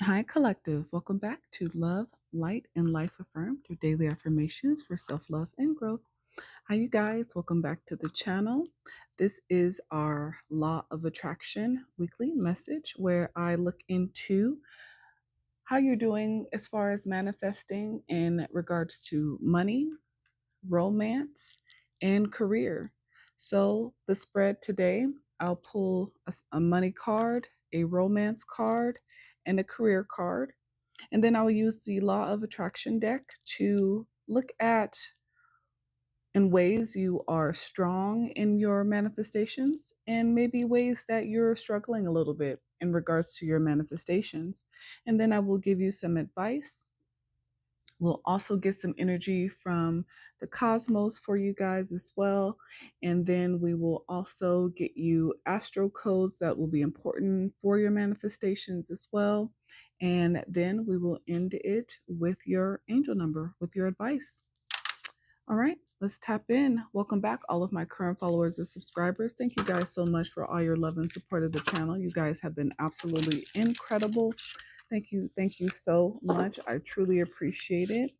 Hi, Collective. Welcome back to Love, Light, and Life Affirmed, your daily affirmations for self love and growth. Hi, you guys. Welcome back to the channel. This is our Law of Attraction weekly message where I look into how you're doing as far as manifesting in regards to money, romance, and career. So, the spread today, I'll pull a money card, a romance card, and a career card. And then I'll use the Law of Attraction deck to look at in ways you are strong in your manifestations and maybe ways that you're struggling a little bit in regards to your manifestations. And then I will give you some advice. We'll also get some energy from the cosmos for you guys as well. And then we will also get you astro codes that will be important for your manifestations as well. And then we will end it with your angel number, with your advice. All right, let's tap in. Welcome back, all of my current followers and subscribers. Thank you guys so much for all your love and support of the channel. You guys have been absolutely incredible. Thank you. Thank you so much. I truly appreciate it.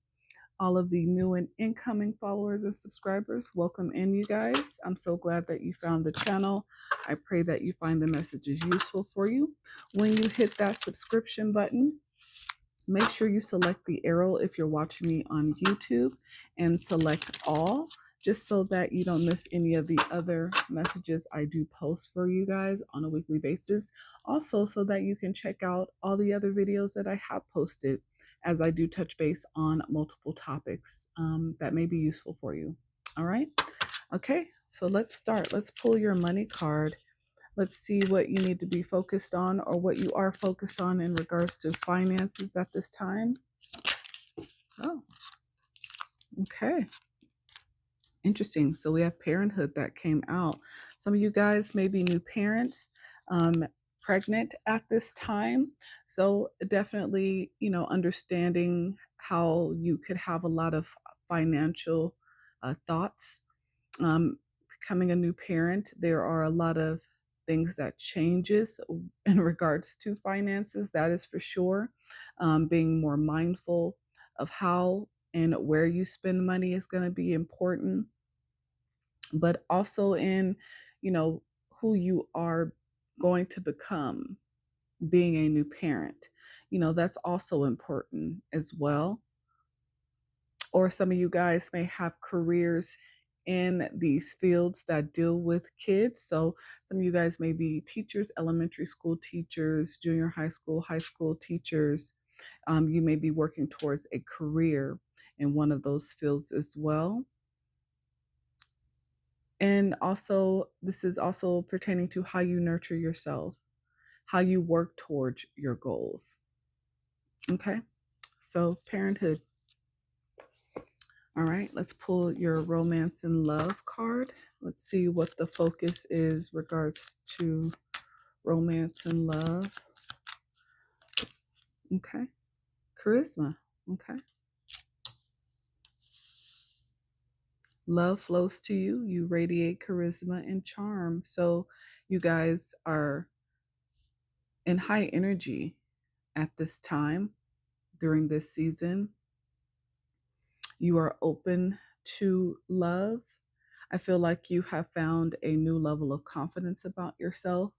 All of the new and incoming followers and subscribers, welcome in, you guys. I'm so glad that you found the channel. I pray that you find the messages useful for you. When you hit that subscription button, make sure you select the arrow if you're watching me on YouTube and select all, just so that you don't miss any of the other messages I do post for you guys on a weekly basis. Also, so that you can check out all the other videos that I have posted, as I do touch base on multiple topics that may be useful for you. All right. Okay. So let's start. Let's pull your money card. Let's see what you need to be focused on or what you are focused on in regards to finances at this time. Oh, okay. Interesting. So we have parenthood that came out. Some of you guys may be new parents, pregnant at this time. So definitely, understanding how you could have a lot of financial thoughts. Becoming a new parent, there are a lot of things that changes in regards to finances. That is for sure. Being more mindful of how and where you spend money is going to be important, but also in, you know, who you are going to become being a new parent. That's also important as well. Or some of you guys may have careers in these fields that deal with kids. So some of you guys may be teachers, elementary school teachers, junior high school teachers. You may be working towards a career in one of those fields as well. And also, this is also pertaining to how you nurture yourself, how you work towards your goals. Okay, so parenthood. All right, let's pull your romance and love card. Let's see what the focus is regards to romance and love. Okay, charisma. Okay, love flows to you. You radiate charisma and charm. So you guys are in high energy at this time during this season. You are open to love. I feel like you have found a new level of confidence about yourself.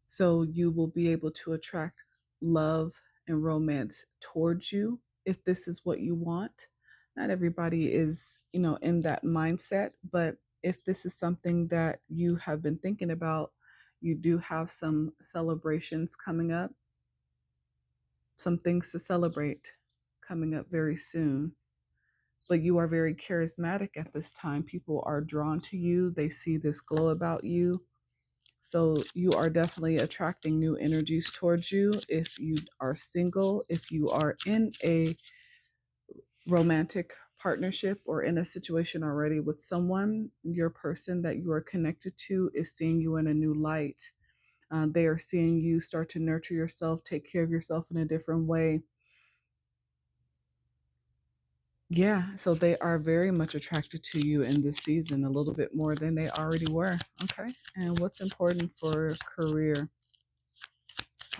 So you will be able to attract love and romance towards you if this is what you want. Not everybody is, in that mindset, but if this is something that you have been thinking about, you do have some celebrations coming up, some things to celebrate coming up very soon. But you are very charismatic at this time. People are drawn to you, they see this glow about you. So you are definitely attracting new energies towards you. If you are single, if you are in a romantic partnership or in a situation already with someone, your person that you are connected to is seeing you in a new light. They are seeing you start to nurture yourself, take care of yourself in a different way. Yeah, so they are very much attracted to you in this season, a little bit more than they already were. Okay. And what's important for career?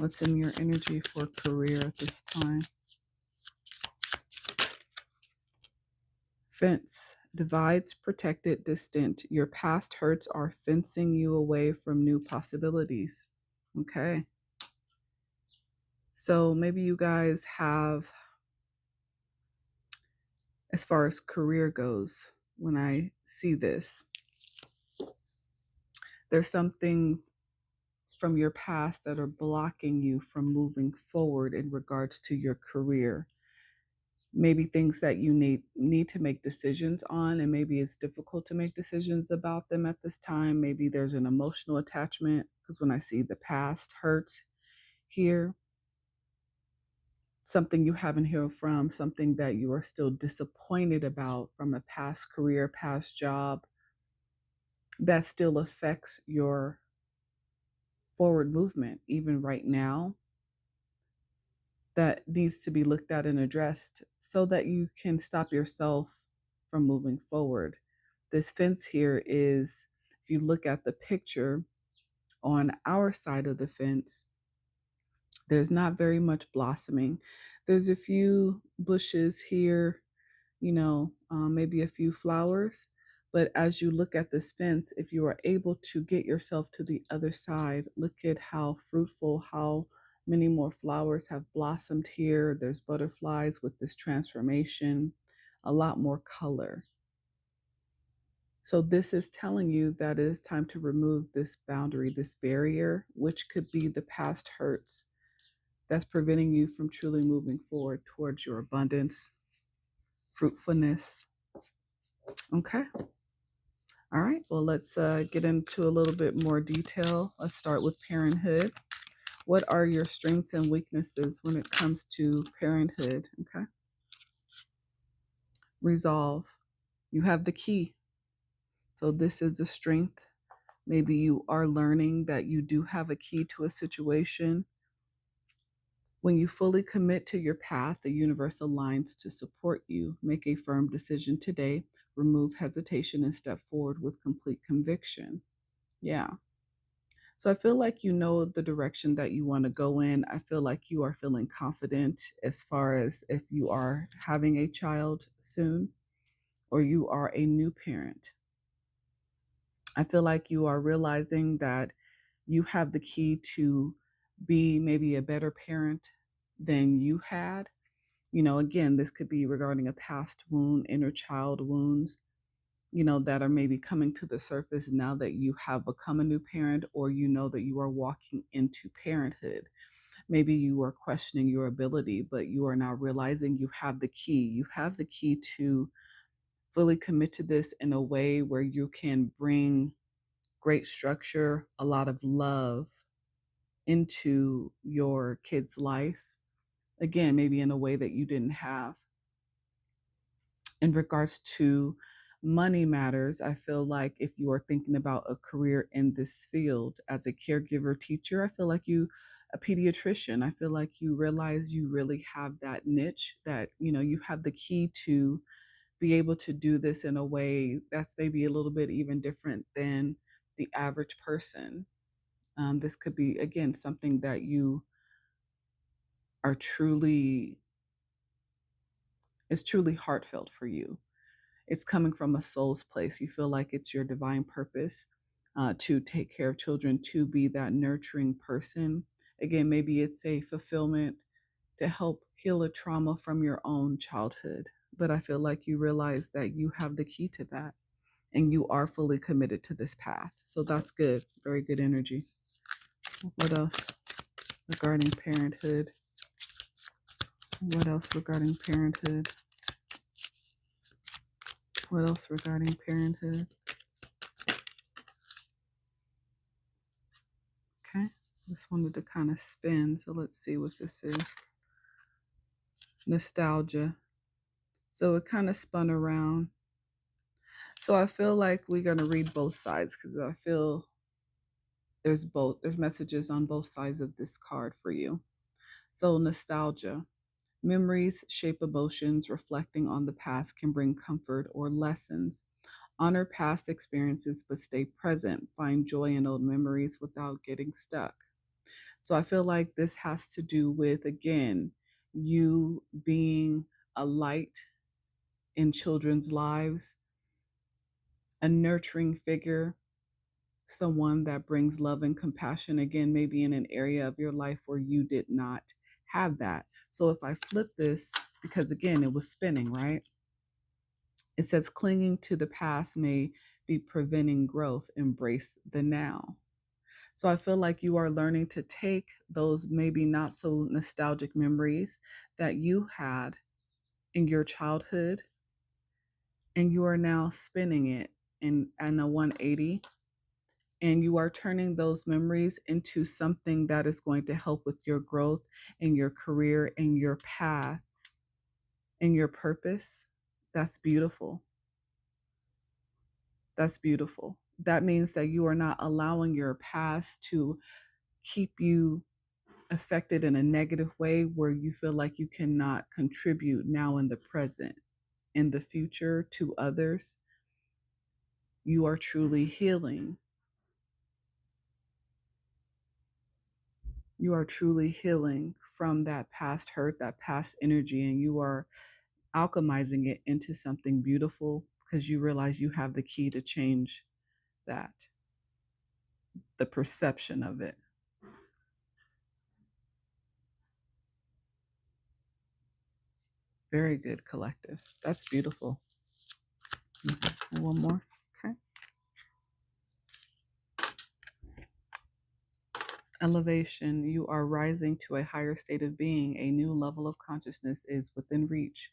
What's in your energy for career at this time? Fence. Divides, protected, distant. Your past hurts are fencing you away from new possibilities. Okay. So maybe you guys have, as far as career goes, when I see this, there's some things from your past that are blocking you from moving forward in regards to your career. Maybe things that you need to make decisions on, and maybe it's difficult to make decisions about them at this time. Maybe there's an emotional attachment, because when I see the past hurts here, something you haven't healed from, something that you are still disappointed about from a past career, past job, that still affects your forward movement even right now, that needs to be looked at and addressed so that you can stop yourself from moving forward. This fence here is, if you look at the picture on our side of the fence, there's not very much blossoming. There's a few bushes here, maybe a few flowers. But as you look at this fence, if you are able to get yourself to the other side, look at how fruitful, how many more flowers have blossomed here. There's butterflies with this transformation, a lot more color. So this is telling you that it is time to remove this boundary, this barrier, which could be the past hurts that's preventing you from truly moving forward towards your abundance, fruitfulness. Okay. All right. Well, let's get into a little bit more detail. Let's start with parenthood. What are your strengths and weaknesses when it comes to parenthood? Okay. Resolve. You have the key. So this is the strength. Maybe you are learning that you do have a key to a situation. When you fully commit to your path, the universe aligns to support you. Make a firm decision today. Remove hesitation and step forward with complete conviction. Yeah. So I feel like you know the direction that you want to go in. I feel like you are feeling confident as far as if you are having a child soon or you are a new parent. I feel like you are realizing that you have the key to be maybe a better parent than you had. Again, this could be regarding a past wound, inner child wounds, that are maybe coming to the surface now that you have become a new parent, or that you are walking into parenthood. Maybe you are questioning your ability, but you are now realizing you have the key. You have the key to fully commit to this in a way where you can bring great structure, a lot of love into your kid's life. Again, maybe in a way that you didn't have. In regards to money matters, I feel like if you are thinking about a career in this field as a caregiver teacher, I feel like a pediatrician, I feel like you realize you really have that niche, that you have the key to be able to do this in a way that's maybe a little bit even different than the average person. This could be, again, something that you are truly, is truly heartfelt for you. It's coming from a soul's place. You feel like it's your divine purpose to take care of children, to be that nurturing person. Again, maybe it's a fulfillment to help heal a trauma from your own childhood. But I feel like you realize that you have the key to that and you are fully committed to this path. So that's good. Very good energy. What else regarding parenthood? What else regarding parenthood? What else regarding parenthood? Okay. Just wanted to kind of spin. So let's see what this is. Nostalgia. So it kind of spun around. So I feel like we're going to read both sides because I feel there's messages on both sides of this card for you. So nostalgia. Memories shape emotions. Reflecting on the past can bring comfort or lessons. Honor past experiences, but stay present. Find joy in old memories without getting stuck. So I feel like this has to do with, again, you being a light in children's lives, a nurturing figure, someone that brings love and compassion, again, maybe in an area of your life where you did not have that. So if I flip this, because again, it was spinning, right? It says clinging to the past may be preventing growth. Embrace the now. So I feel like you are learning to take those maybe not so nostalgic memories that you had in your childhood, and you are now spinning it in a 180, and you are turning those memories into something that is going to help with your growth and your career and your path and your purpose. That's beautiful. That's beautiful. That means that you are not allowing your past to keep you affected in a negative way where you feel like you cannot contribute now in the present, in the future to others. You are truly healing. You are truly healing from that past hurt, that past energy, and you are alchemizing it into something beautiful because you realize you have the key to change that, the perception of it. Very good, collective. That's beautiful. And one more. Okay. Elevation. You are rising to a higher state of being. A new level of consciousness is within reach.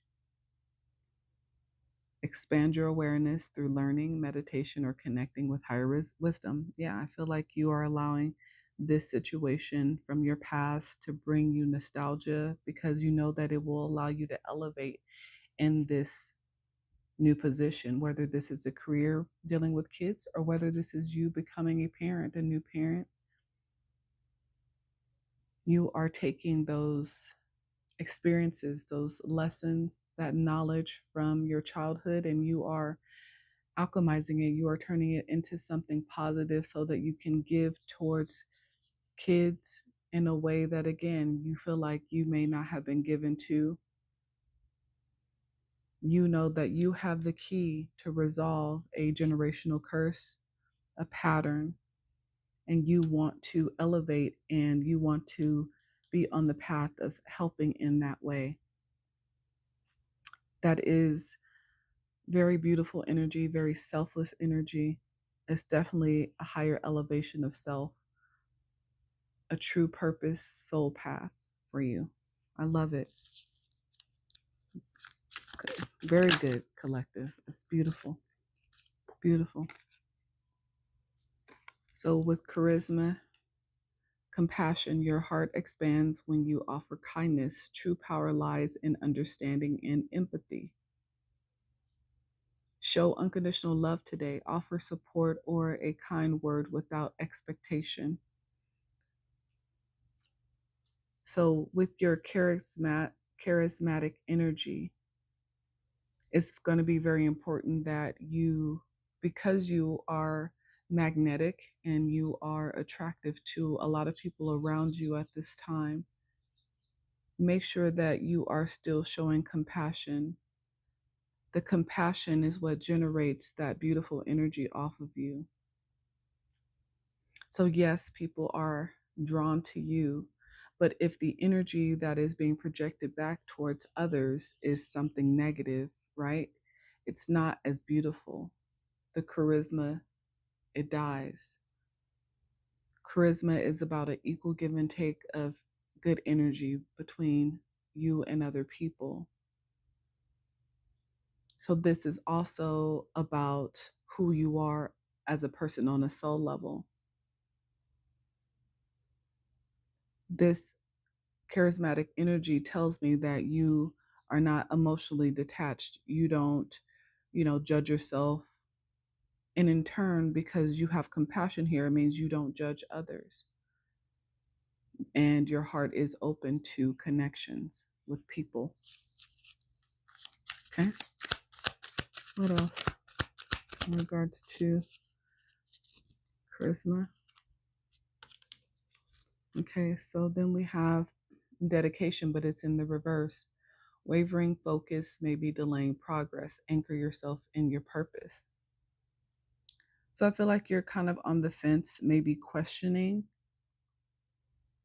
Expand your awareness through learning, meditation, or connecting with higher wisdom. Yeah, I feel like you are allowing this situation from your past to bring you nostalgia because you know that it will allow you to elevate in this new position, whether this is a career dealing with kids or whether this is you becoming a parent, a new parent. You are taking those experiences, those lessons, that knowledge from your childhood, and you are alchemizing it. You are turning it into something positive so that you can give towards kids in a way that, again, you feel like you may not have been given to. You know that you have the key to resolve a generational curse, a pattern, and you want to elevate and you want to be on the path of helping in that way. That is very beautiful energy, very selfless energy. It's definitely a higher elevation of self, a true purpose, soul path for you. I love it. Very good, collective. It's beautiful. Beautiful. So, with charisma, compassion, your heart expands when you offer kindness. True power lies in understanding and empathy. Show unconditional love today. Offer support or a kind word without expectation. So, with your charismatic energy, it's going to be very important that you, because you are magnetic and you are attractive to a lot of people around you at this time, make sure that you are still showing compassion. The compassion is what generates that beautiful energy off of you. So, yes, people are drawn to you, but if the energy that is being projected back towards others is something negative, right? It's not as beautiful. The charisma, it dies. Charisma is about an equal give and take of good energy between you and other people. So, this is also about who you are as a person on a soul level. This charismatic energy tells me that you are not emotionally detached. You don't, judge yourself. And in turn, because you have compassion here, it means you don't judge others. And your heart is open to connections with people. Okay. What else in regards to charisma? Okay, so then we have dedication, but it's in the reverse. Wavering focus may be delaying progress. Anchor yourself in your purpose. So I feel like you're kind of on the fence, maybe questioning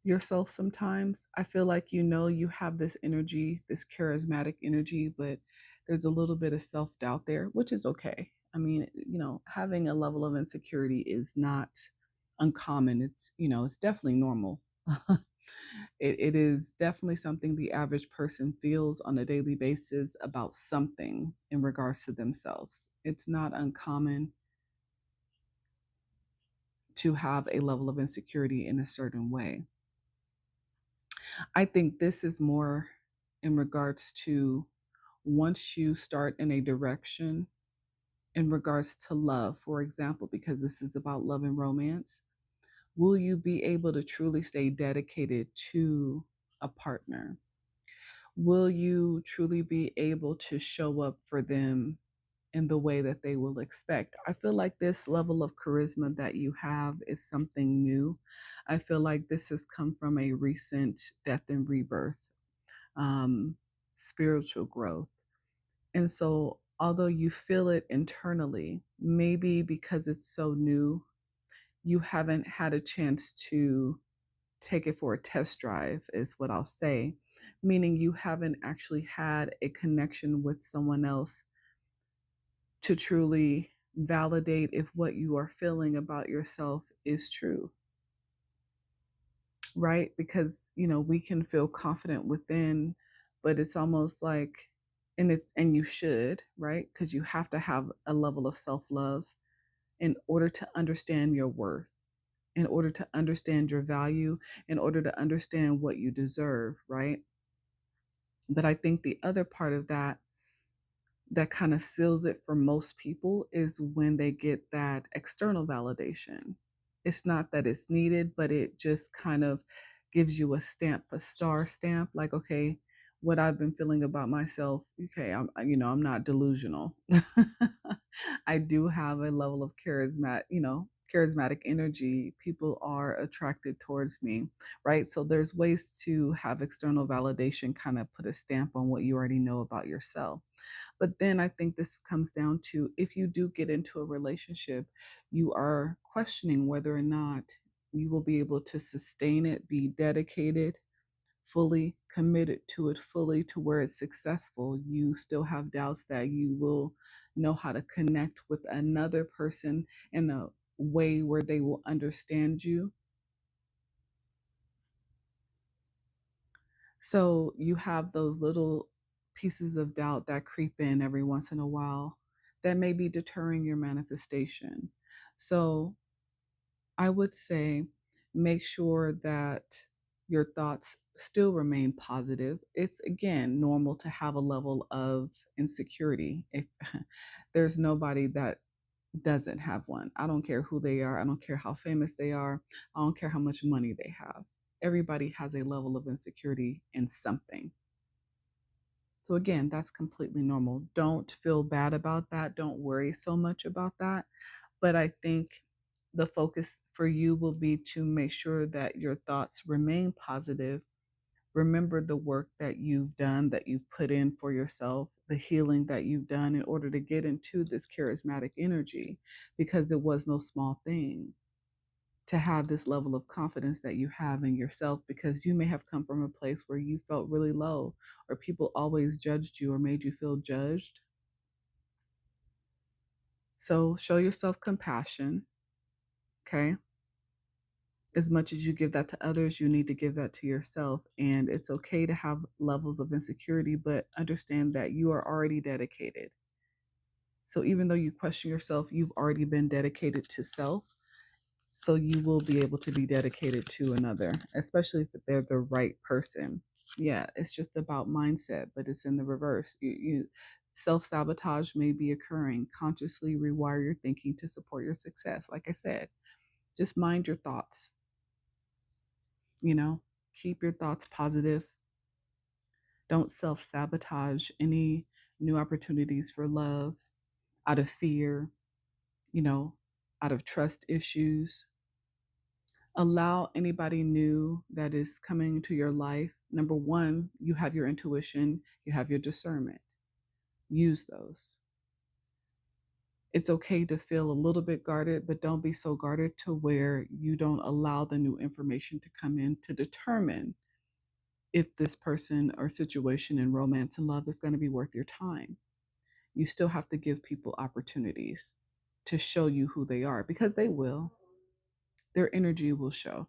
yourself sometimes. I feel like you have this energy, this charismatic energy, but there's a little bit of self doubt there, which is okay. I mean, having a level of insecurity is not uncommon. It's definitely normal. It is definitely something the average person feels on a daily basis about something in regards to themselves. It's not uncommon to have a level of insecurity in a certain way. I think this is more in regards to once you start in a direction in regards to love, for example, because this is about love and romance, will you be able to truly stay dedicated to a partner? Will you truly be able to show up for them in the way that they will expect? I feel like this level of charisma that you have is something new. I feel like this has come from a recent death and rebirth, um, spiritual growth. And so, although you feel it internally, maybe because it's so new, you haven't had a chance to take it for a test drive, is what I'll say, meaning you haven't actually had a connection with someone else to truly validate if what you are feeling about yourself is true, right? Because, we can feel confident within, but it's almost like, and you should, right? Because you have to have a level of self love in order to understand your worth, in order to understand your value, in order to understand what you deserve, right? But I think the other part of that kind of seals it for most people is when they get that external validation. It's not that it's needed, but it just kind of gives you a stamp, a star stamp, like, okay, what I've been feeling about myself, okay, I'm not delusional. I do have a level of charismatic energy. People are attracted towards me, right? So there's ways to have external validation kind of put a stamp on what you already know about yourself. But then I think this comes down to, if you do get into a relationship, you are questioning whether or not you will be able to sustain it, be dedicated, fully committed to it, fully to where it's successful. You still have doubts that you will know how to connect with another person in a way where they will understand you. So you have those little pieces of doubt that creep in every once in a while that may be deterring your manifestation. So I would say make sure that your thoughts still remain positive. It's again normal to have a level of insecurity. If there's nobody that doesn't have one, I don't care who they are, I don't care how famous they are, I don't care how much money they have. Everybody has a level of insecurity in something. So again, that's completely normal. Don't feel bad about that. Don't worry so much about that. But I think the focus for you will be to make sure that your thoughts remain positive. Remember the work that you've done, that you've put in for yourself, the healing that you've done in order to get into this charismatic energy, because it was no small thing to have this level of confidence that you have in yourself, because you may have come from a place where you felt really low, or people always judged you or made you feel judged. So show yourself compassion, okay? As much as you give that to others, you need to give that to yourself. And it's okay to have levels of insecurity, but understand that you are already dedicated. So even though you question yourself, you've already been dedicated to self. So you will be able to be dedicated to another, especially if they're the right person. Yeah, it's just about mindset, but it's in the reverse. You self-sabotage may be occurring. Consciously rewire your thinking to support your success. Like I said, just mind your thoughts, you know, keep your thoughts positive. Don't self-sabotage any new opportunities for love out of fear, you know, out of trust issues. Allow anybody new that is coming to your life. Number one, you have your intuition, you have your discernment. Use those. It's okay to feel a little bit guarded, but don't be so guarded to where you don't allow the new information to come in to determine if this person or situation in romance and love is going to be worth your time. You still have to give people opportunities to show you who they are, because they will. Their energy will show.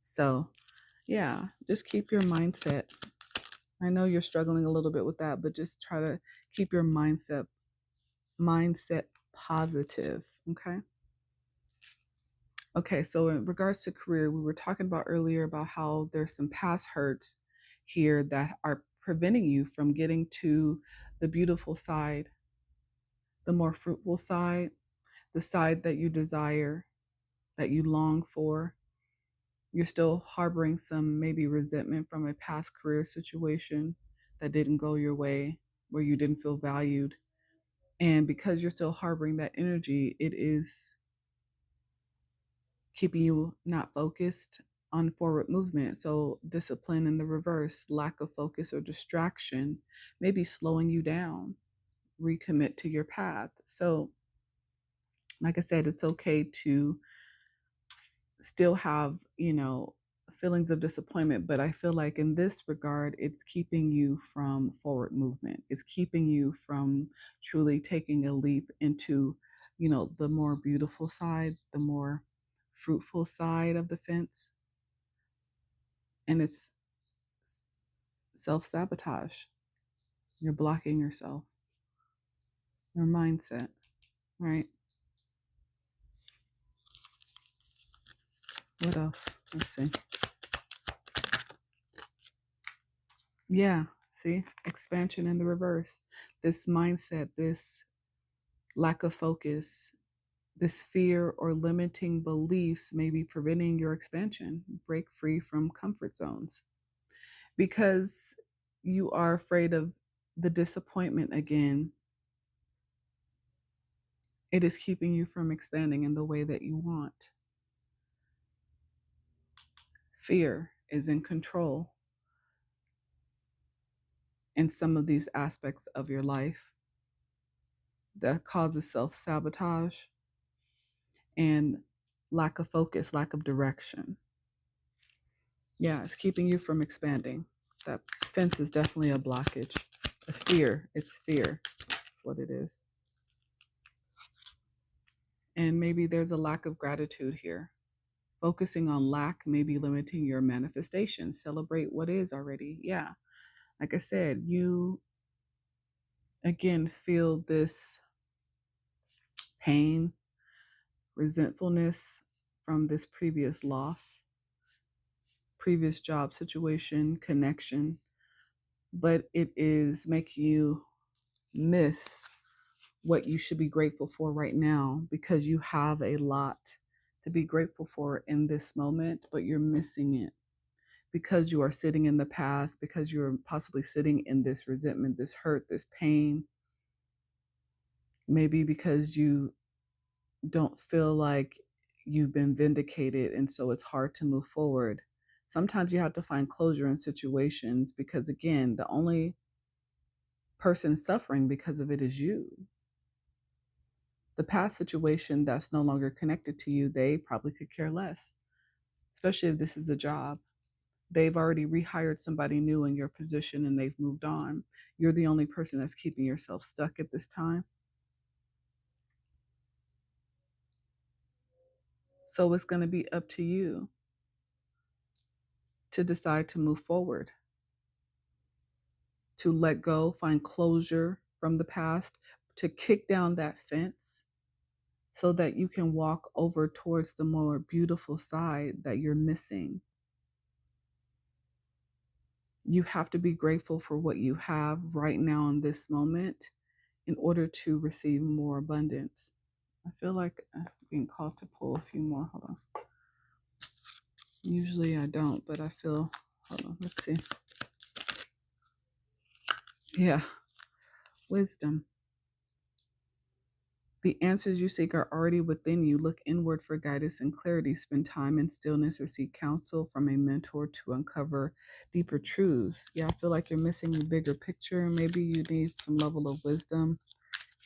So, yeah, just keep your mindset. I know you're struggling a little bit with that, but just try to keep your mindset positive, okay? Okay, so in regards to career, we were talking about earlier about how there's some past hurts here that are preventing you from getting to the beautiful side, the more fruitful side, the side that you desire, that you long for. You're still harboring some maybe resentment from a past career situation that didn't go your way, where you didn't feel valued. And because you're still harboring that energy, it is keeping you not focused on forward movement. So, discipline in the reverse, lack of focus or distraction, maybe slowing you down, recommit to your path. So, like I said, it's okay to still have, feelings of disappointment, but I feel like in this regard, it's keeping you from forward movement. It's keeping you from truly taking a leap into, the more beautiful side, the more fruitful side of the fence. And it's self sabotage. You're blocking yourself, your mindset, right? What else? Let's see. Yeah, see, expansion in the reverse. This mindset, this lack of focus, this fear or limiting beliefs may be preventing your expansion. Break free from comfort zones because you are afraid of the disappointment again. It is keeping you from expanding in the way that you want. Fear is in control in some of these aspects of your life that causes self sabotage and lack of focus, lack of direction. Yeah, it's keeping you from expanding. That fence is definitely a blockage. A fear. It's fear. That's what it is. And maybe there's a lack of gratitude here. Focusing on lack may be limiting your manifestation. Celebrate what is already. Yeah. Like I said, you again feel this pain, resentfulness from this previous loss, previous job situation, connection, but it is making you miss what you should be grateful for right now, because you have a lot to be grateful for in this moment, but you're missing it because you are sitting in the past, because you're possibly sitting in this resentment, this hurt, this pain, maybe because you don't feel like you've been vindicated, and so it's hard to move forward. Sometimes you have to find closure in situations because, again, the only person suffering because of it is you. The past situation that's no longer connected to you, they probably could care less, especially if this is a job. They've already rehired somebody new in your position and they've moved on. You're the only person that's keeping yourself stuck at this time. So it's going to be up to you to decide to move forward, to let go, find closure from the past, to kick down that fence so that you can walk over towards the more beautiful side that you're missing. You have to be grateful for what you have right now in this moment in order to receive more abundance. I feel like I'm being called to pull a few more. Hold on. Usually I don't, but I feel, hold on, let's see. Yeah, wisdom. The answers you seek are already within you. Look inward for guidance and clarity. Spend time in stillness or seek counsel from a mentor to uncover deeper truths. Yeah, I feel like you're missing the bigger picture. Maybe you need some level of wisdom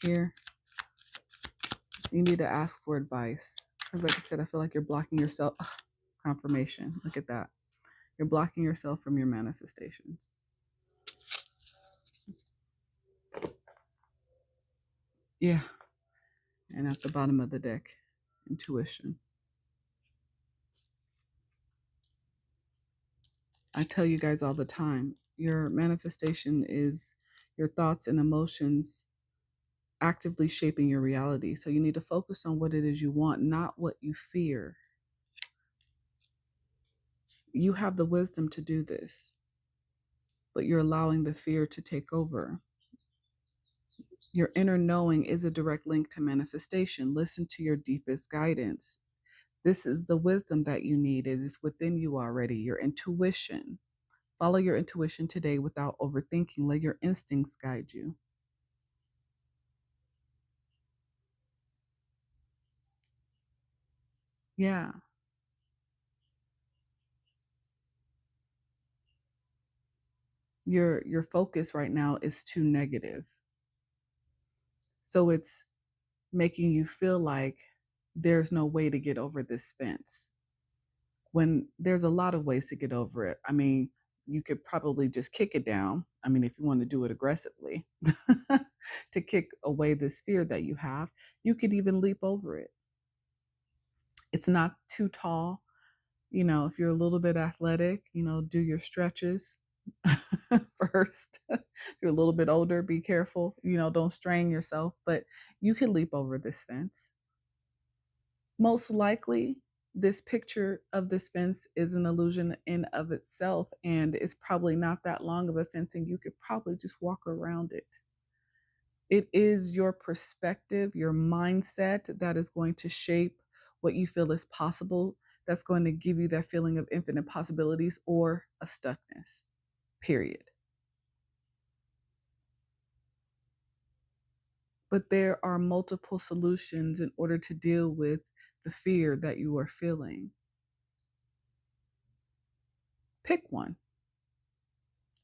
here. You need to ask for advice. Because, like I said, I feel like you're blocking yourself. Ugh, confirmation. Look at that. You're blocking yourself from your manifestations. Yeah. And at the bottom of the deck, intuition. I tell you guys all the time, your manifestation is your thoughts and emotions actively shaping your reality. So you need to focus on what it is you want, not what you fear. You have the wisdom to do this, but you're allowing the fear to take over. Your inner knowing is a direct link to manifestation. Listen to your deepest guidance. This is the wisdom that you need. It is within you already, your intuition. Follow your intuition today without overthinking. Let your instincts guide you. Yeah. Your focus right now is too negative. So it's making you feel like there's no way to get over this fence. When there's a lot of ways to get over it. I mean, you could probably just kick it down. I mean, if you want to do it aggressively to kick away this fear that you have, you could even leap over it. It's not too tall. You know, if you're a little bit athletic, you know, do your stretches first. If you're a little bit older, be careful. You know, don't strain yourself, but you can leap over this fence. Most likely, this picture of this fence is an illusion in of itself, and it's probably not that long of a fence, and you could probably just walk around it. It is your perspective, your mindset that is going to shape what you feel is possible. That's going to give you that feeling of infinite possibilities or a stuckness, period. But there are multiple solutions in order to deal with the fear that you are feeling. Pick one,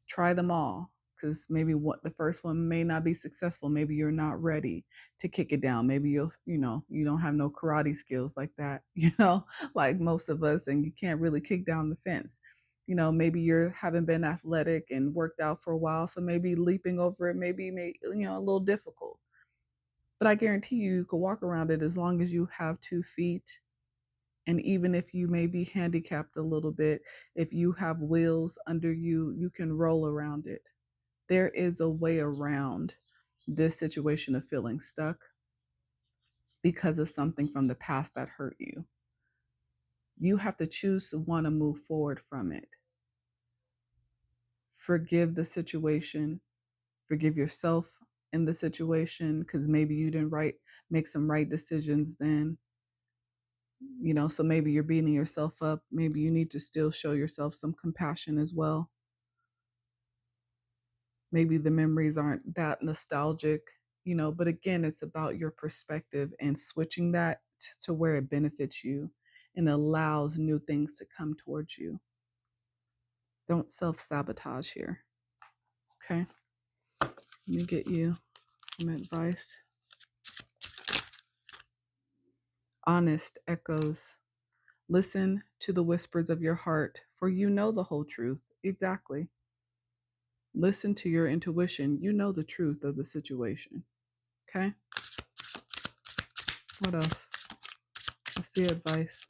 try them all, because maybe what the first one may not be successful. Maybe you're not ready to kick it down. Maybe you don't have no karate skills like that, like most of us, and you can't really kick down the fence. Maybe you haven't been athletic and worked out for a while, so maybe leaping over it maybe a little difficult. But I guarantee you could walk around it as long as you have 2 feet. And even if you may be handicapped a little bit, if you have wheels under you, you can roll around it. There is a way around this situation of feeling stuck because of something from the past that hurt you. You have to choose to want to move forward from it. Forgive the situation, forgive yourself in the situation, because maybe you didn't make some right decisions then. So maybe you're beating yourself up. Maybe you need to still show yourself some compassion as well. Maybe the memories aren't that nostalgic, but again, it's about your perspective and switching that to where it benefits you and allows new things to come towards you. Don't self-sabotage here. Okay. Let me get you some advice. Honest echoes. Listen to the whispers of your heart, for you know the whole truth. Exactly. Listen to your intuition. You know the truth of the situation. Okay. What else? What's the advice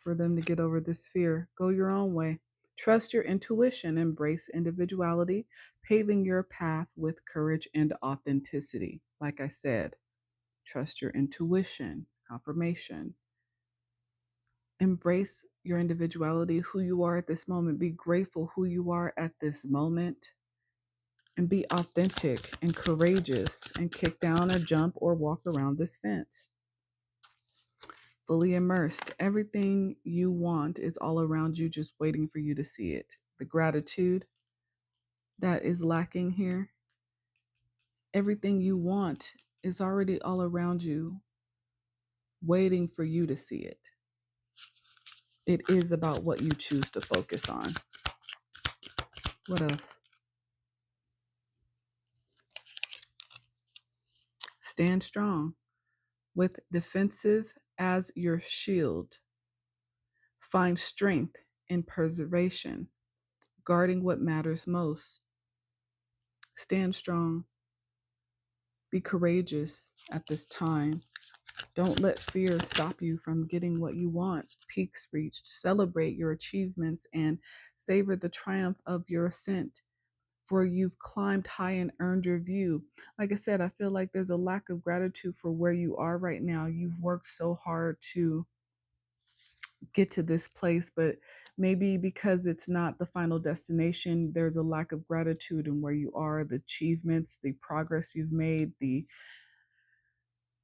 for them to get over this fear? Go your own way. Trust your intuition. Embrace individuality, paving your path with courage and authenticity. Like I said, trust your intuition. Confirmation. Embrace your individuality, who you are at this moment. Be grateful who you are at this moment. And be authentic and courageous and kick down or jump or walk around this fence. Fully immersed. Everything you want is all around you, just waiting for you to see it. The gratitude that is lacking here. Everything you want is already all around you, waiting for you to see it. It is about what you choose to focus on. What else? Stand strong with defensive as your shield. Find strength in preservation, guarding what matters most. Stand strong. Be courageous at this time. Don't let fear stop you from getting what you want. Peaks reached. Celebrate your achievements and savor the triumph of your ascent. For you've climbed high and earned your view. Like I said, I feel like there's a lack of gratitude for where you are right now. You've worked so hard to get to this place, but maybe because it's not the final destination, there's a lack of gratitude in where you are, the achievements, the progress you've made, the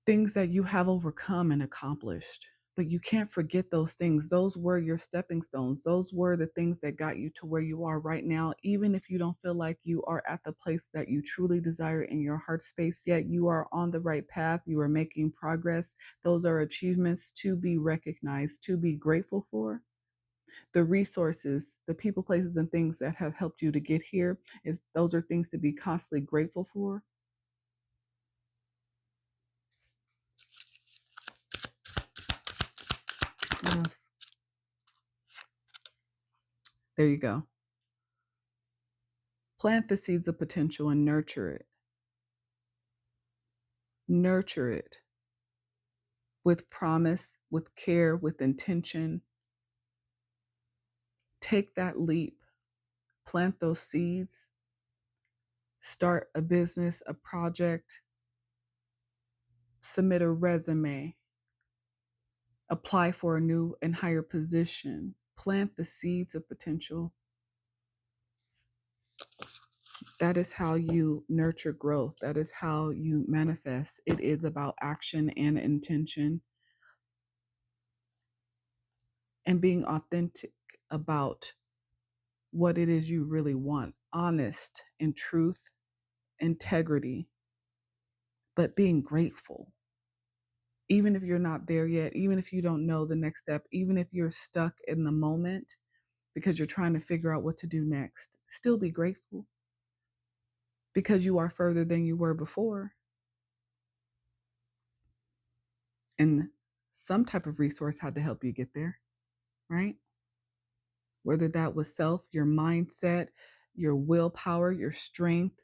things that you have overcome and accomplished. But you can't forget those things. Those were your stepping stones. Those were the things that got you to where you are right now. Even if you don't feel like you are at the place that you truly desire in your heart space yet, you are on the right path. You are making progress. Those are achievements to be recognized, to be grateful for. The resources, the people, places, and things that have helped you to get here, those are things to be constantly grateful for. Yes. There you go. Plant the seeds of potential and nurture it. Nurture it with promise, with care, with intention. Take that leap. Plant those seeds. Start a business, a project. Submit a resume. Apply for a new and higher position. Plant the seeds of potential. That is how you nurture growth. That is how you manifest. It is about action and intention and being authentic about what it is you really want. Honest in truth, integrity, but being grateful. Even if you're not there yet, even if you don't know the next step, even if you're stuck in the moment because you're trying to figure out what to do next, still be grateful because you are further than you were before. And some type of resource had to help you get there, right? Whether that was self, your mindset, your willpower, your strength,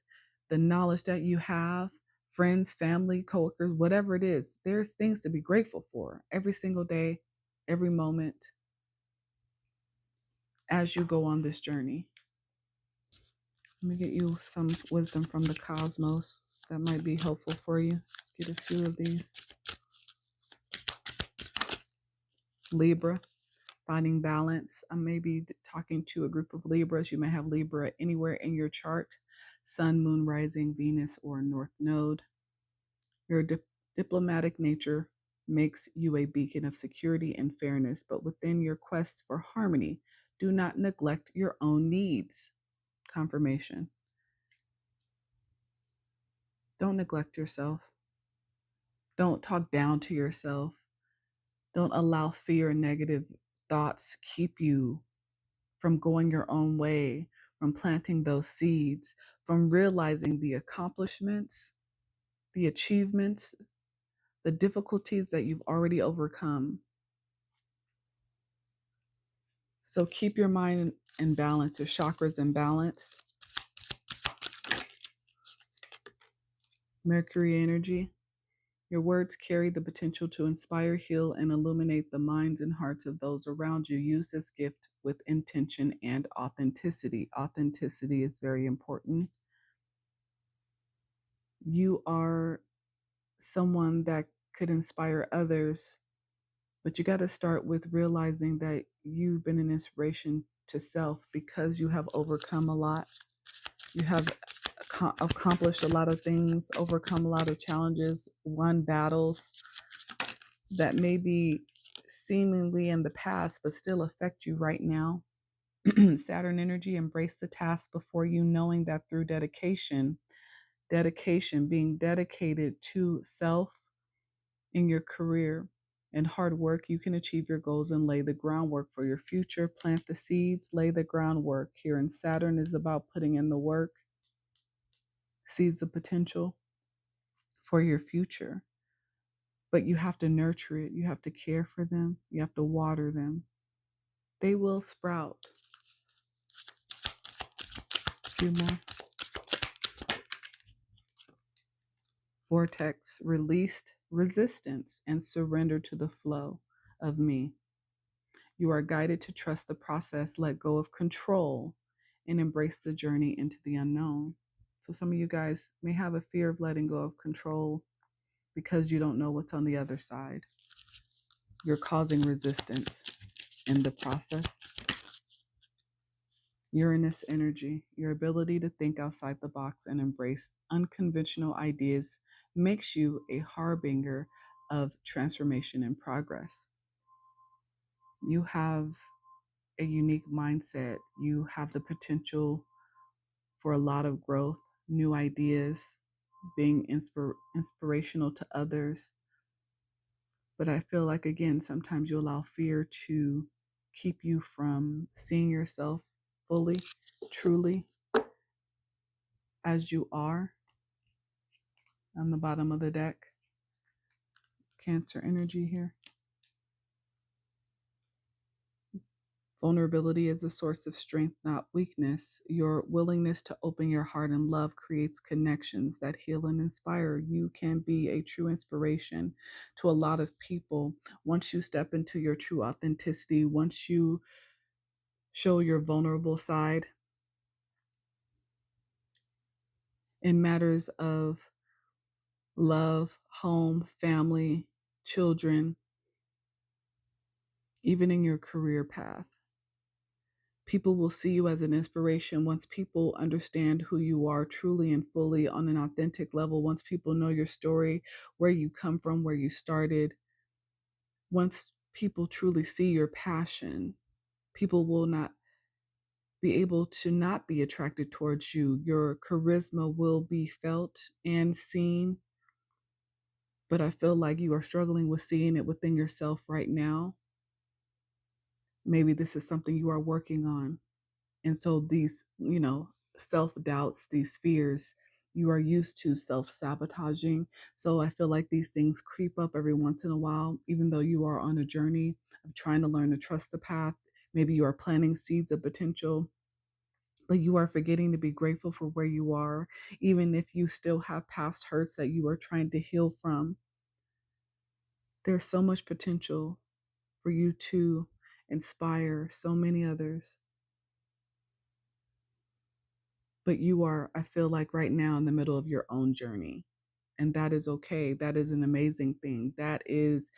the knowledge that you have, friends, family, coworkers, whatever it is, there's things to be grateful for every single day, every moment as you go on this journey. Let me get you some wisdom from the cosmos that might be helpful for you. Let's get a few of these. Libra, finding balance. I may be talking to a group of Libras. You may have Libra anywhere in your chart. Sun, moon, rising, Venus, or North Node. Your diplomatic nature makes you a beacon of security and fairness, but within your quest for harmony, do not neglect your own needs. Confirmation. Don't neglect yourself. Don't talk down to yourself. Don't allow fear and negative thoughts keep you from going your own way, from planting those seeds, from realizing the accomplishments, the achievements, the difficulties that you've already overcome. So keep your mind in balance, your chakras in balance. Mercury energy. Your words carry the potential to inspire, heal, and illuminate the minds and hearts of those around you. Use this gift with intention and authenticity. Authenticity is very important. You are someone that could inspire others, but you got to start with realizing that you've been an inspiration to self because you have overcome a lot. You have accomplished a lot of things, overcome a lot of challenges, won battles that may be seemingly in the past, but still affect you right now. Saturn energy, embrace the task before you, knowing that through dedication, dedication, being dedicated to self in your career and hard work, you can achieve your goals and lay the groundwork for your future. Plant the seeds, lay the groundwork. Here in Saturn is about putting in the work, sees the potential for your future. But you have to nurture it. You have to care for them. You have to water them. They will sprout. A few more. Vortex, released resistance and surrender to the flow of me. You are guided to trust the process, let go of control, and embrace the journey into the unknown. So some of you guys may have a fear of letting go of control because you don't know what's on the other side. You're causing resistance in the process. Uranus energy, your ability to think outside the box and embrace unconventional ideas makes you a harbinger of transformation and progress. You have a unique mindset. You have the potential for a lot of growth, new ideas, being inspirational to others. But I feel like, again, sometimes you allow fear to keep you from seeing yourself fully, truly, as you are. On the bottom of the deck, Cancer energy here. Vulnerability is a source of strength, not weakness. Your willingness to open your heart and love creates connections that heal and inspire. You can be a true inspiration to a lot of people once you step into your true authenticity, once you show your vulnerable side in matters of love, home, family, children, even in your career path. People will see you as an inspiration once people understand who you are truly and fully on an authentic level. Once people know your story, where you come from, where you started. Once people truly see your passion, people will not be able to not be attracted towards you. Your charisma will be felt and seen. But I feel like you are struggling with seeing it within yourself right now. Maybe this is something you are working on. And so these, self-doubts, these fears, you are used to self-sabotaging. So I feel like these things creep up every once in a while, even though you are on a journey of trying to learn to trust the path. Maybe you are planting seeds of potential, but you are forgetting to be grateful for where you are, even if you still have past hurts that you are trying to heal from. There's so much potential for you to inspire so many others. But you are, I feel like right now, in the middle of your own journey. And that is okay. That is an amazing thing. That is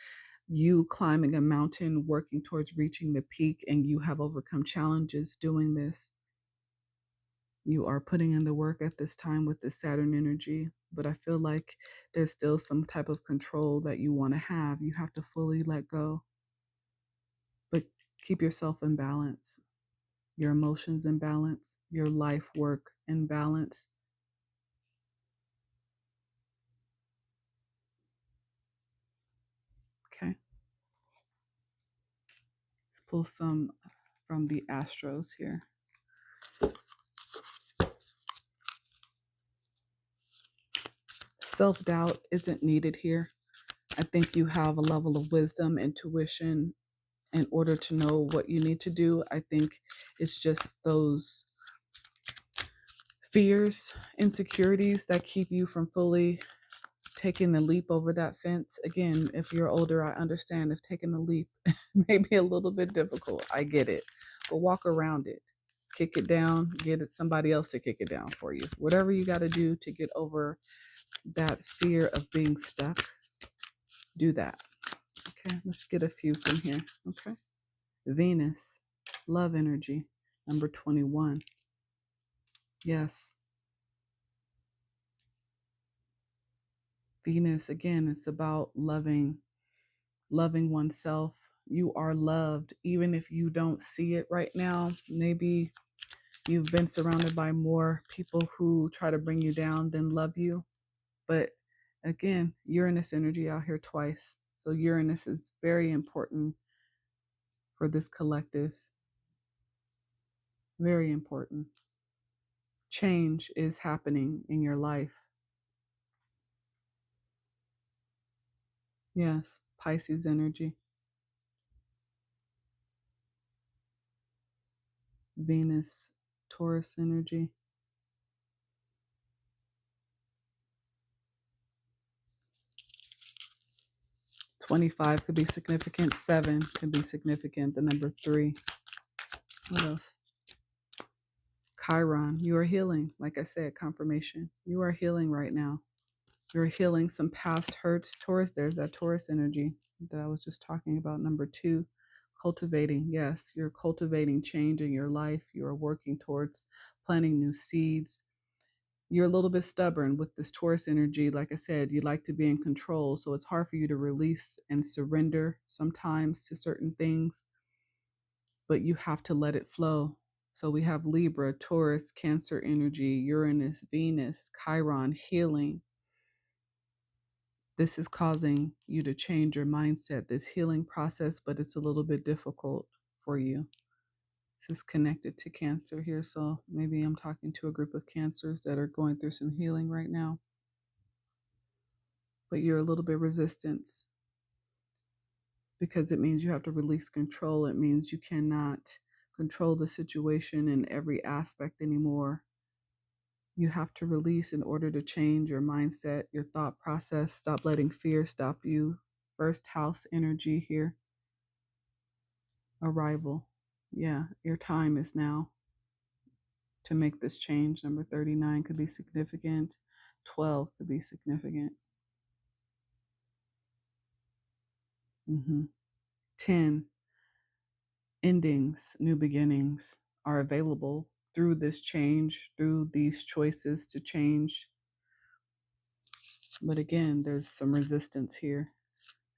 you climbing a mountain, working towards reaching the peak, and you have overcome challenges doing this. You are putting in the work at this time with the Saturn energy, but I feel like there's still some type of control that you want to have. You have to fully let go, but keep yourself in balance, your emotions in balance, your life work in balance. Okay. Let's pull some from the Astros here. Self-doubt isn't needed here. I think you have a level of wisdom, intuition in order to know what you need to do. I think it's just those fears, insecurities that keep you from fully taking the leap over that fence. Again, if you're older, I understand if taking the leap may be a little bit difficult. I get it. But walk around it. Kick it down, get it somebody else to kick it down for you. Whatever you got to do to get over that fear of being stuck, do that. Okay, let's get a few from here. Okay. Venus, love energy, number 21. Yes. Venus, again, it's about loving oneself. You are loved, even if you don't see it right now. Maybe You've been surrounded by more people who try to bring you down than love you. But again, Uranus energy out here twice. So Uranus is very important for this collective. Very important. Change is happening in your life. Yes, Pisces energy. Venus, Taurus energy. 25 could be significant. 7 could be significant. The number 3. What else? Chiron, you are healing. Like I said, confirmation. You are healing right now. You're healing some past hurts. Taurus, there's that Taurus energy that I was just talking about. Number 2, cultivating. Yes, you're cultivating change in your life. You are working towards planting new seeds. You're a little bit stubborn with this Taurus energy. Like I said, you like to be in control. So it's hard for you to release and surrender sometimes to certain things, but you have to let it flow. So we have Libra, Taurus, Cancer energy, Uranus, Venus, Chiron, healing. This is causing you to change your mindset, this healing process, but it's a little bit difficult for you. This is connected to Cancer here. So maybe I'm talking to a group of Cancers that are going through some healing right now. But you're a little bit resistant because it means you have to release control. It means you cannot control the situation in every aspect anymore. You have to release in order to change your mindset, your thought process. Stop letting fear stop you. First house energy here. Arrival. Yeah, your time is now to make this change. Number 39 could be significant. 12 could be significant. 10, endings, new beginnings are available through this change, through these choices to change. But again, there's some resistance here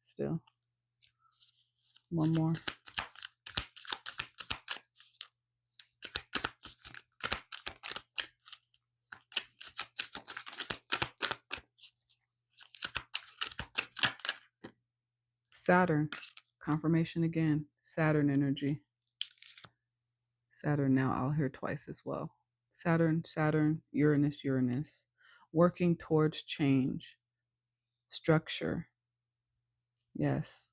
still. One more. Saturn, confirmation again. Saturn energy. Saturn now out here twice as well. Saturn, Uranus. Working towards change, structure. Yes.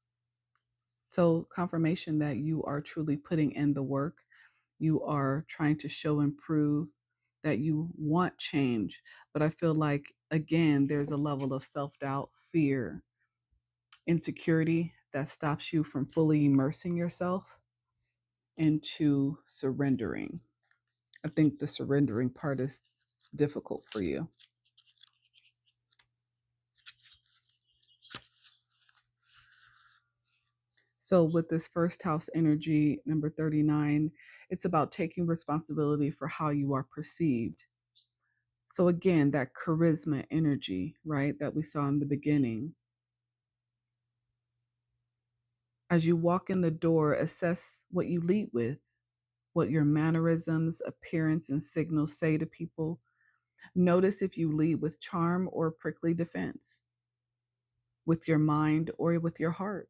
So confirmation that you are truly putting in the work. You are trying to show and prove that you want change. But I feel like, again, there's a level of self-doubt, fear, insecurity that stops you from fully immersing yourself into surrendering. I think the surrendering part is difficult for you. So with this first house energy, number 39, it's about taking responsibility for how you are perceived. So again, that charisma energy, right, that we saw in the beginning. As you walk in the door, assess what you lead with, what your mannerisms, appearance, and signals say to people. Notice if you lead with charm or prickly defense, with your mind or with your heart,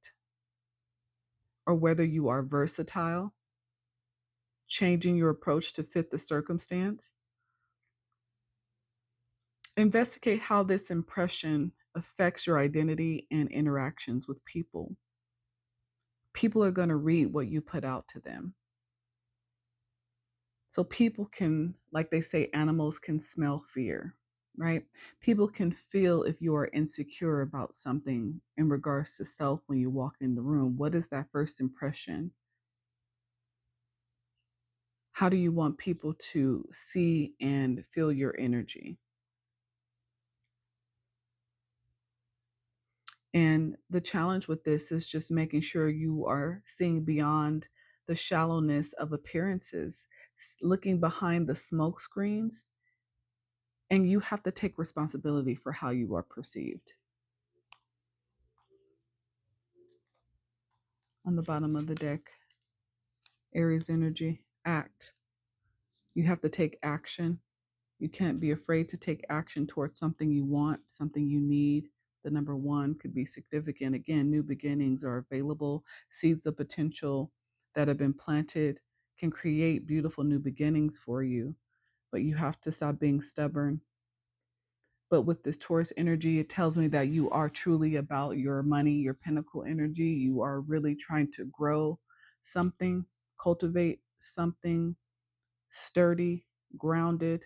or whether you are versatile, changing your approach to fit the circumstance. Investigate how this impression affects your identity and interactions with people. People are going to read what you put out to them. So people can, like they say, animals can smell fear, right? People can feel if you are insecure about something in regards to self when you walk in the room. What is that first impression? How do you want people to see and feel your energy? And the challenge with this is just making sure you are seeing beyond the shallowness of appearances, looking behind the smoke screens, and you have to take responsibility for how you are perceived. On the bottom of the deck, Aries energy, act. You have to take action. You can't be afraid to take action towards something you want, something you need. The number one could be significant. Again, new beginnings are available. Seeds of potential that have been planted can create beautiful new beginnings for you, but you have to stop being stubborn. But with this Taurus energy, it tells me that you are truly about your money, your pinnacle energy. You are really trying to grow something, cultivate something sturdy, grounded,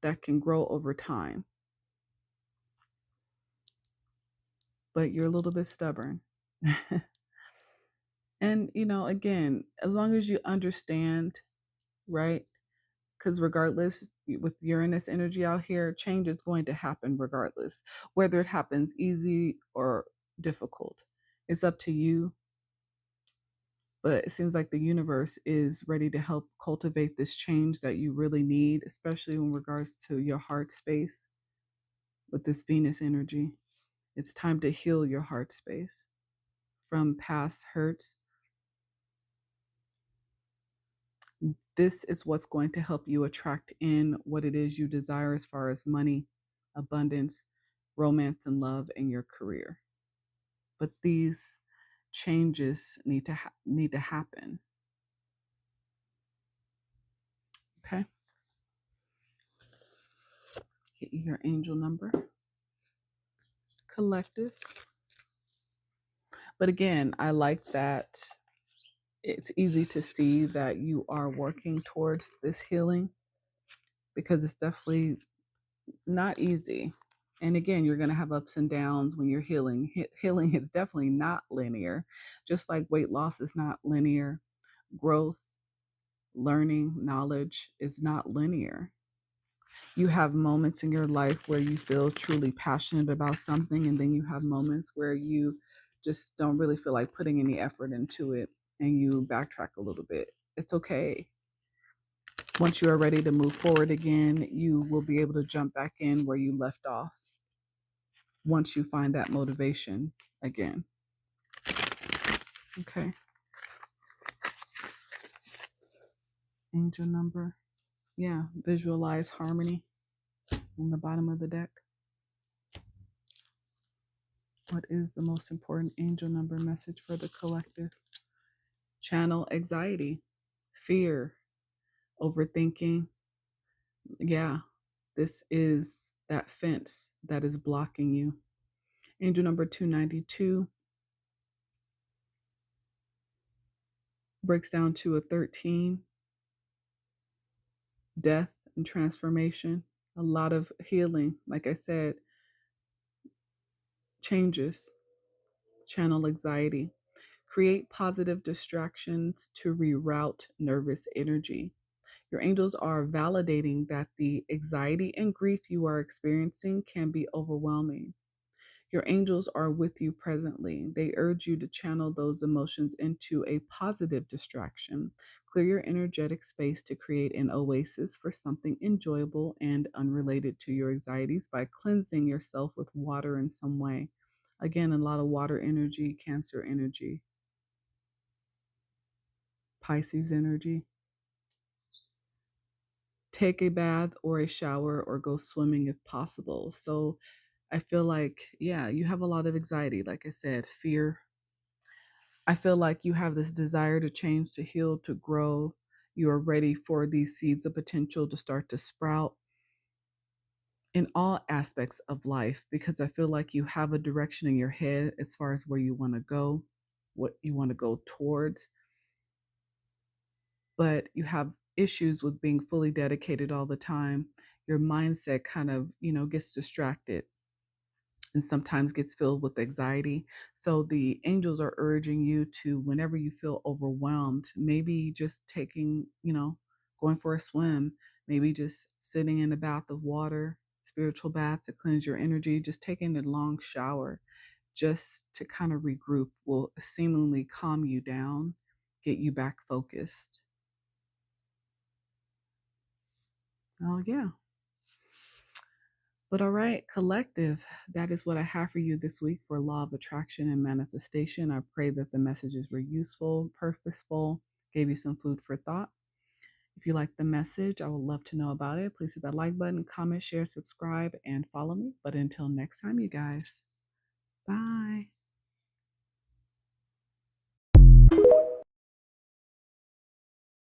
that can grow over time. But you're a little bit stubborn. And, again, as long as you understand, right? Because regardless, with Uranus energy out here, change is going to happen regardless, whether it happens easy or difficult. It's up to you. But it seems like the universe is ready to help cultivate this change that you really need, especially in regards to your heart space with this Venus energy. It's time to heal your heart space from past hurts. This is what's going to help you attract in what it is you desire as far as money, abundance, romance, and love in your career. But these changes need to happen. Okay. Get you your angel number. Collective. But again, I like that it's easy to see that you are working towards this healing, because it's definitely not easy. And again, you're going to have ups and downs when you're healing. Healing is definitely not linear, just like weight loss is not linear. Growth, learning, knowledge is not linear. You have moments in your life where you feel truly passionate about something, and then you have moments where you just don't really feel like putting any effort into it and you backtrack a little bit. It's okay. Once you are ready to move forward again, you will be able to jump back in where you left off once you find that motivation again. Okay. Angel number. Yeah, visualize harmony on the bottom of the deck. What is the most important angel number message for the collective? Channel anxiety, fear, overthinking. Yeah, this is that fence that is blocking you. Angel number 292 breaks down to a 13. Death and transformation. A lot of healing. Like I said, changes. Channel anxiety. Create positive distractions to reroute nervous energy. Your angels are validating that the anxiety and grief you are experiencing can be overwhelming. Your angels are with you presently. They urge you to channel those emotions into a positive distraction. Clear your energetic space to create an oasis for something enjoyable and unrelated to your anxieties by cleansing yourself with water in some way. Again, a lot of water energy, Cancer energy, Pisces energy. Take a bath or a shower or go swimming if possible. So I feel like, yeah, you have a lot of anxiety. Like I said, fear. I feel like you have this desire to change, to heal, to grow. You are ready for these seeds of potential to start to sprout in all aspects of life, because I feel like you have a direction in your head as far as where you want to go, what you want to go towards, but you have issues with being fully dedicated all the time. Your mindset kind of, gets distracted and sometimes gets filled with anxiety. So the angels are urging you to, whenever you feel overwhelmed, maybe just taking, going for a swim, maybe just sitting in a bath of water, spiritual bath to cleanse your energy, just taking a long shower just to kind of regroup will seemingly calm you down, get you back focused. Oh, yeah. But all right, collective, that is what I have for you this week for Law of Attraction and Manifestation. I pray that the messages were useful, purposeful, gave you some food for thought. If you like the message, I would love to know about it. Please hit that like button, comment, share, subscribe, and follow me. But until next time, you guys, bye.